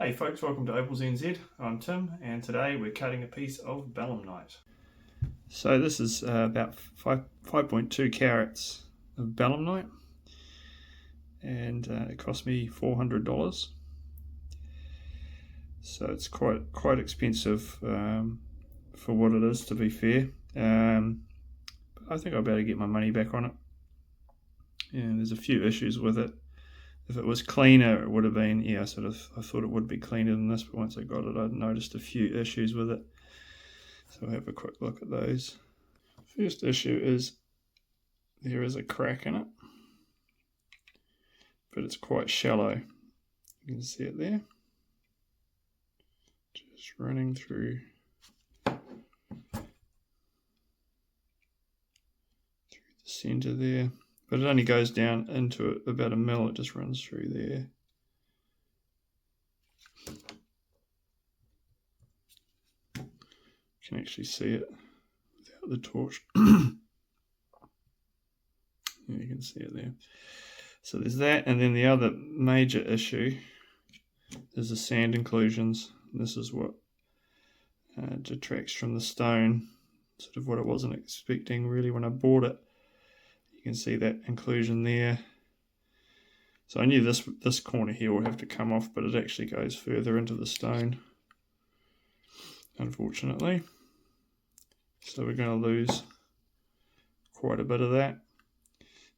Hey folks, welcome to Opal's NZ. I'm Tim, and today we're cutting a piece of belemnite. So this is about 5.2 carats of belemnite, and it cost me $400. So it's quite expensive for what it is, to be fair. But I think I better get my money back on it. And there's a few issues with it. If it was cleaner, it would have been, I thought it would be cleaner than this, but once I got it, I noticed a few issues with it. So I'll have a quick look at those. First issue is there is a crack in it, but it's quite shallow. You can see it there. Just running through the center there. But it only goes down into about a mil. It just runs through there. You can actually see it without the torch. Yeah, you can see it there. So there's that, and then the other major issue is the sand inclusions. This is what detracts from the stone, sort of what I wasn't expecting really when I bought it. You can see that inclusion there. So I knew this corner here will have to come off, but it actually goes further into the stone, unfortunately. So we're going to lose quite a bit of that.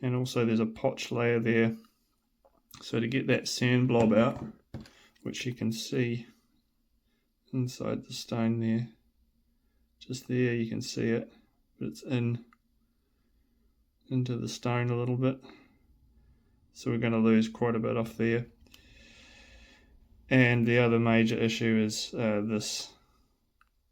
And also there's a potch layer there. So to get that sand blob out, which you can see inside the stone there, just there you can see it, but it's into the stone a little bit. So we're going to lose quite a bit off there. And the other major issue is this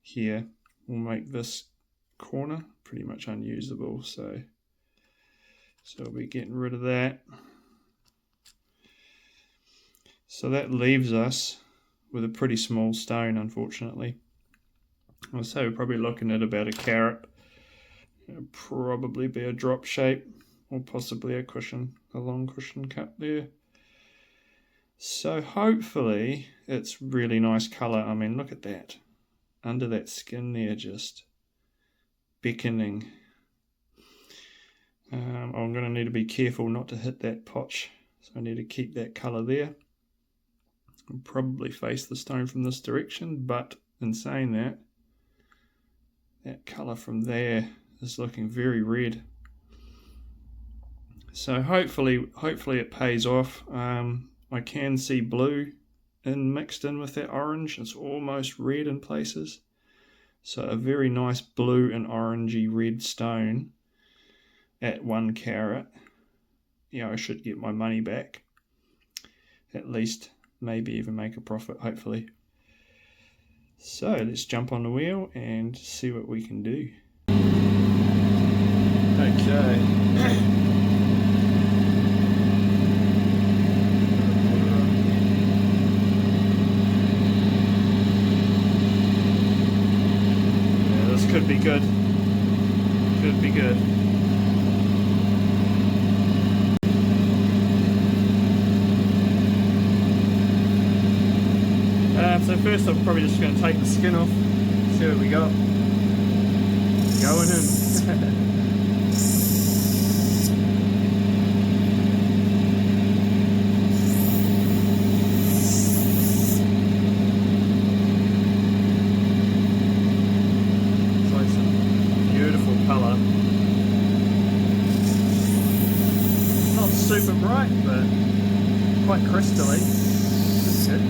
here will make this corner pretty much unusable. So we'll be getting rid of that. So that leaves us with a pretty small stone, unfortunately. I'll say we're probably looking at about a carat. It'll probably be a drop shape, or possibly a long cushion cut there. So hopefully it's really nice colour. I mean, look at that. Under that skin there, just beckoning. I'm going to need to be careful not to hit that potch. So I need to keep that colour there. I'll probably face the stone from this direction, but in saying that, that colour from there is looking very red. So hopefully it pays off. I can see blue mixed in with that orange. It's almost red in places. So a very nice blue and orangey red stone at 1 carat. I should get my money back. At least, maybe even make a profit, hopefully. So let's jump on the wheel and see what we can do. Okay. Yeah, this could be good. Could be good. So first I'm probably just going to take the skin off, see what we got. Going in. It's like some beautiful colour. Not super bright, but quite crystally. That's good.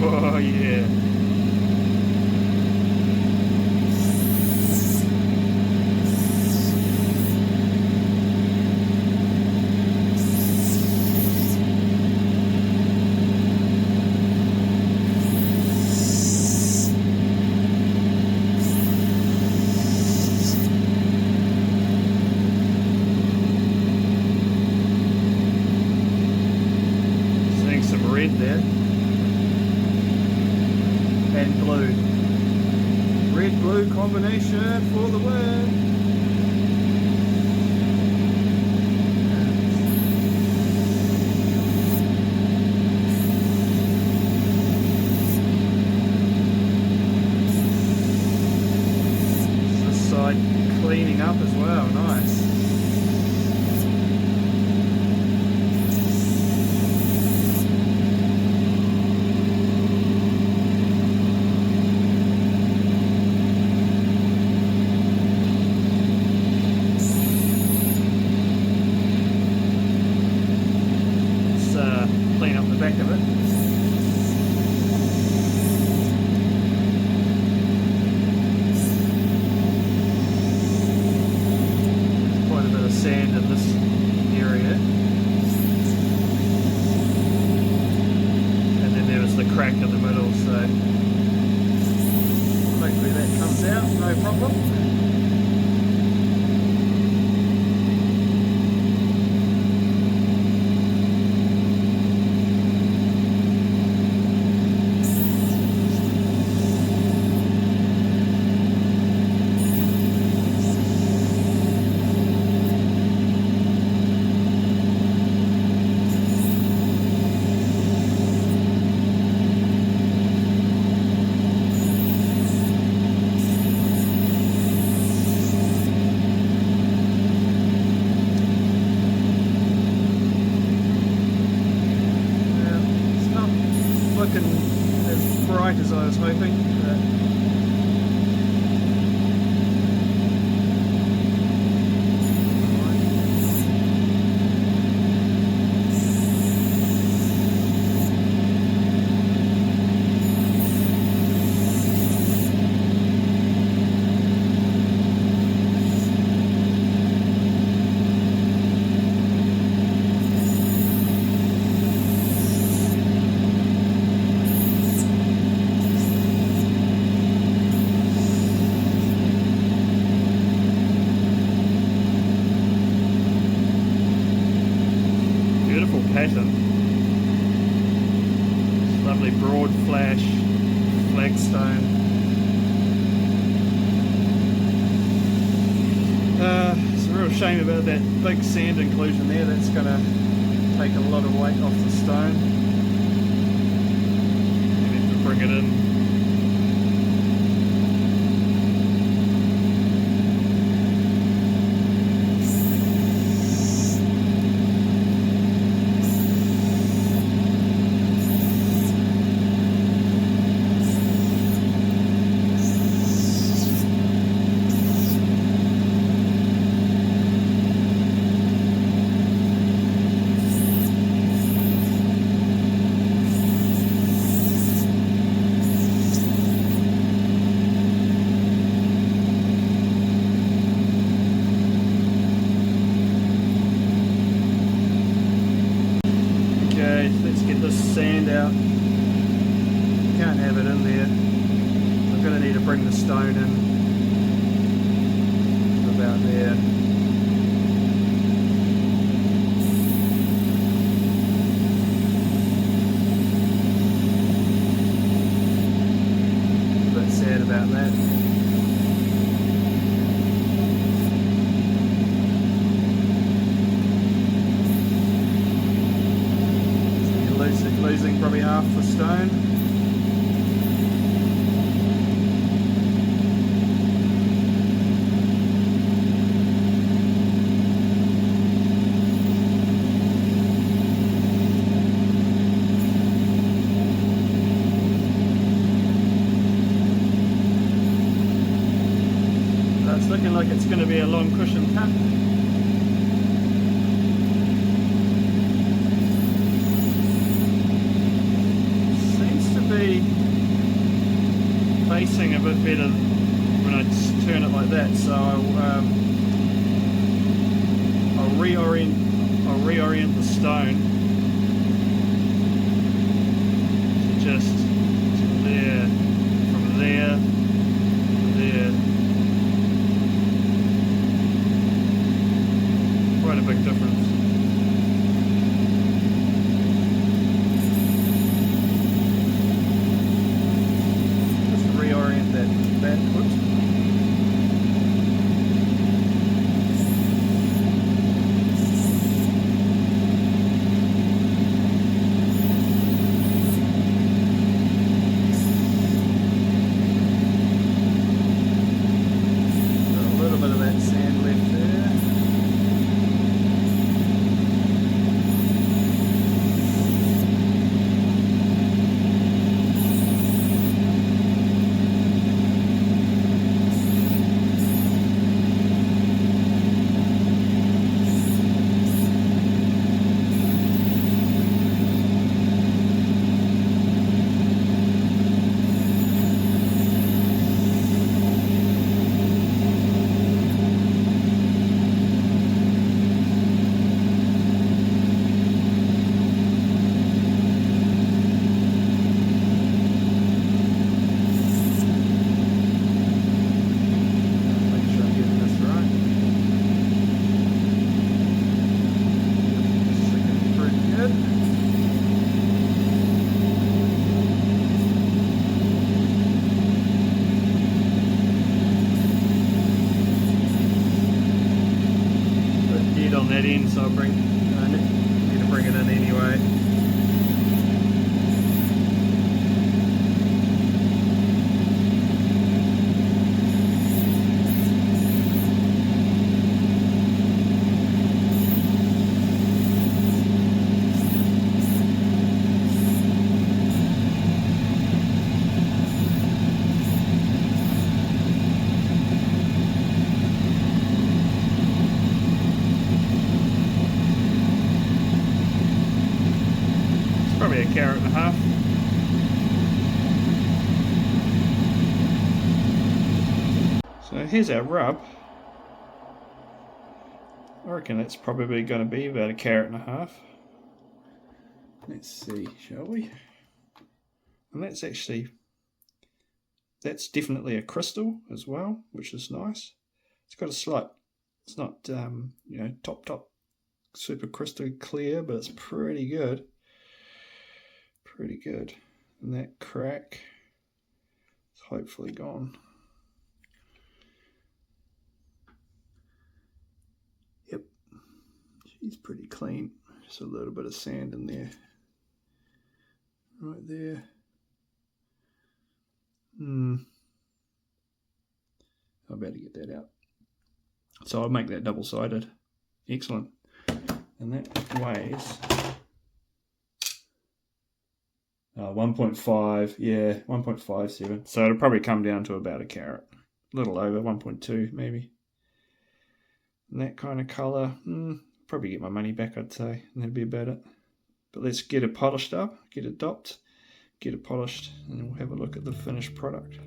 Oh yeah. Seeing some red there. And blue. Red-blue combination for the win. back of it. There's quite a bit of sand in this area. And then there was the crack in the middle, so hopefully that comes out, no problem. Looking as bright as I was hoping. Pattern. Lovely broad flash flagstone. It's a real shame about that big sand inclusion there. That's going to take a lot of weight off the stone. You have to bring it in. Let's get this sand out. Can't have it in there. I'm going to need to bring the stone in to about there. A bit sad about that. Losing probably half the stone. It's looking like it's going to be a long cushion cut. Facing a bit better when I turn it like that, so I'll reorient the stone just to there, from there to there. Quite a big difference. Reorient that foot. probably a carat and a half. So here's our rub. I reckon that's probably going to be about a carat and a half. Let's see, shall we? And that's definitely a crystal as well, which is nice. It's got a slight, it's not you know, top super crystal clear, but it's pretty good. Pretty good. And that crack is hopefully gone. Yep, she's pretty clean. Just a little bit of sand in there. Right there. I'll be able to get that out. So I'll make that double-sided. Excellent. And that weighs 1.5, yeah, 1.57. So it'll probably come down to about a carat. A little over, 1.2 maybe. And that kind of colour, probably get my money back, I'd say. And that'd be about it. But let's get it polished up, get it dopped, get it polished, and then we'll have a look at the finished product.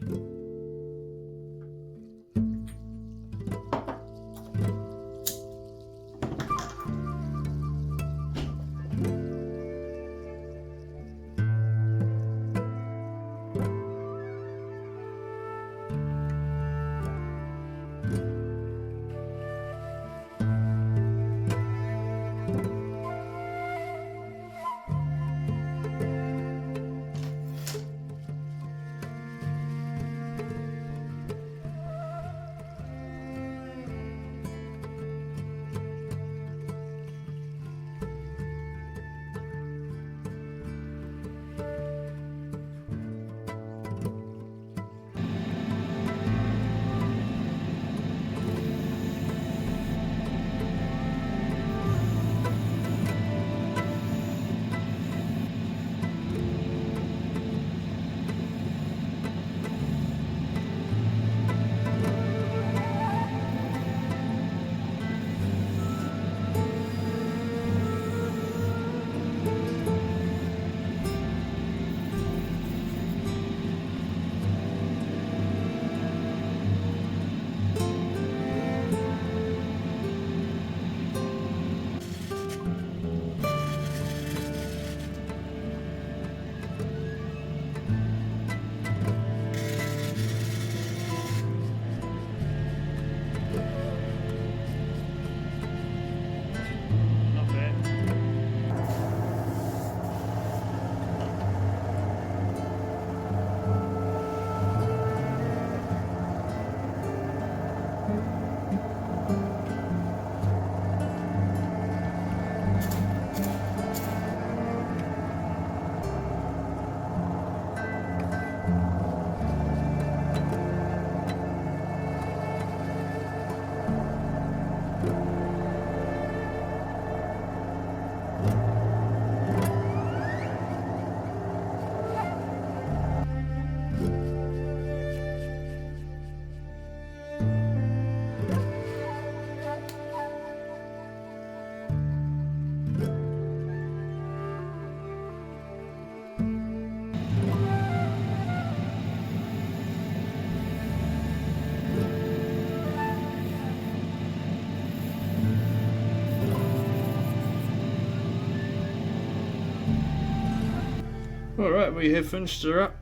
Alright, we have finished her up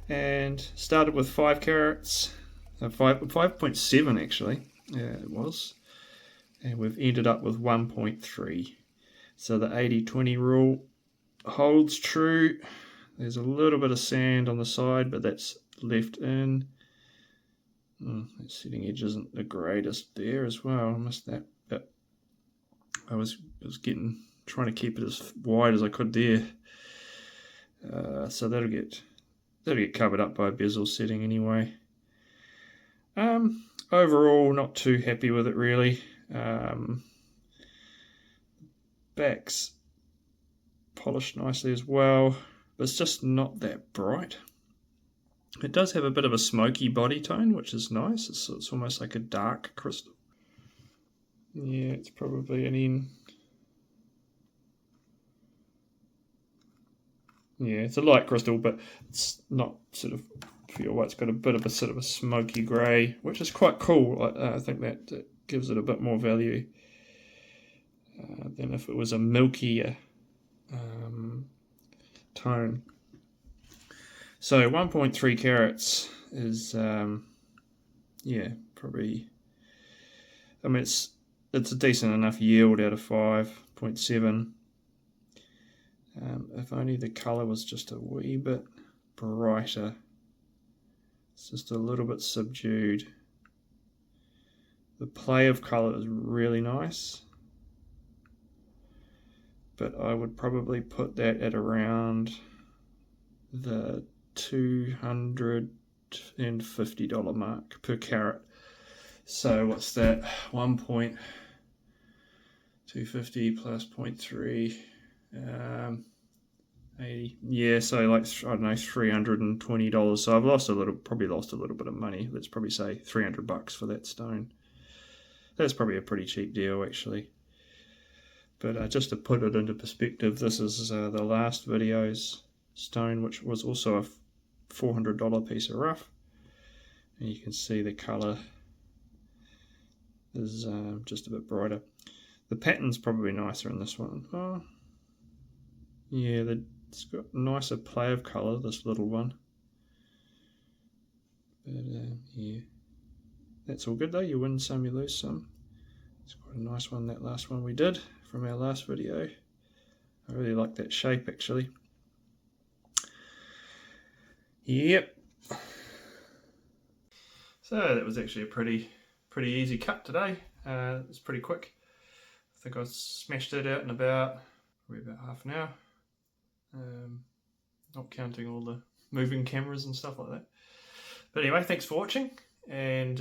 and started with 5 carats, 5.7 actually, yeah, it was, and we've ended up with 1.3. So the 80-20 rule holds true. There's a little bit of sand on the side, but that's left in. That setting edge isn't the greatest there as well. I missed that, but I was trying to keep it as wide as I could there. So that'll get covered up by a bezel setting anyway. Overall, not too happy with it really. Back's polished nicely as well, but it's just not that bright. It does have a bit of a smoky body tone, which is nice. It's almost like a dark crystal. Yeah, it's probably an N. Yeah, it's a light crystal, but it's not sort of pure white. It's got a bit of a sort of a smoky grey, which is quite cool. I think that gives it a bit more value than if it was a milkier tone. So 1.3 carats is, yeah, probably. I mean, it's a decent enough yield out of 5.7. If only the colour was just a wee bit brighter. It's just a little bit subdued. The play of colour is really nice, but I would probably put that at around the $250 mark per carat. So what's that? 1.250 plus 0.3. 80. Yeah, so like, I don't know, $320. So I've probably lost a little bit of money. Let's probably say $300 for that stone. That's probably a pretty cheap deal, actually. But just to put it into perspective, this is the last video's stone, which was also a $400 piece of rough. And you can see the colour is just a bit brighter. The pattern's probably nicer in this one. Oh, yeah, it's got a nicer play of colour, this little one. But yeah, that's all good though. You win some, you lose some. It's quite a nice one, that last one we did from our last video. I really like that shape, actually. Yep. So that was actually a pretty easy cut today. It's pretty quick. I think I smashed it out in probably about half an hour. Not counting all the moving cameras and stuff like that. But anyway, thanks for watching, and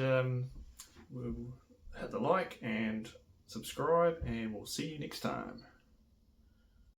we'll hit the like and subscribe, and we'll see you next time.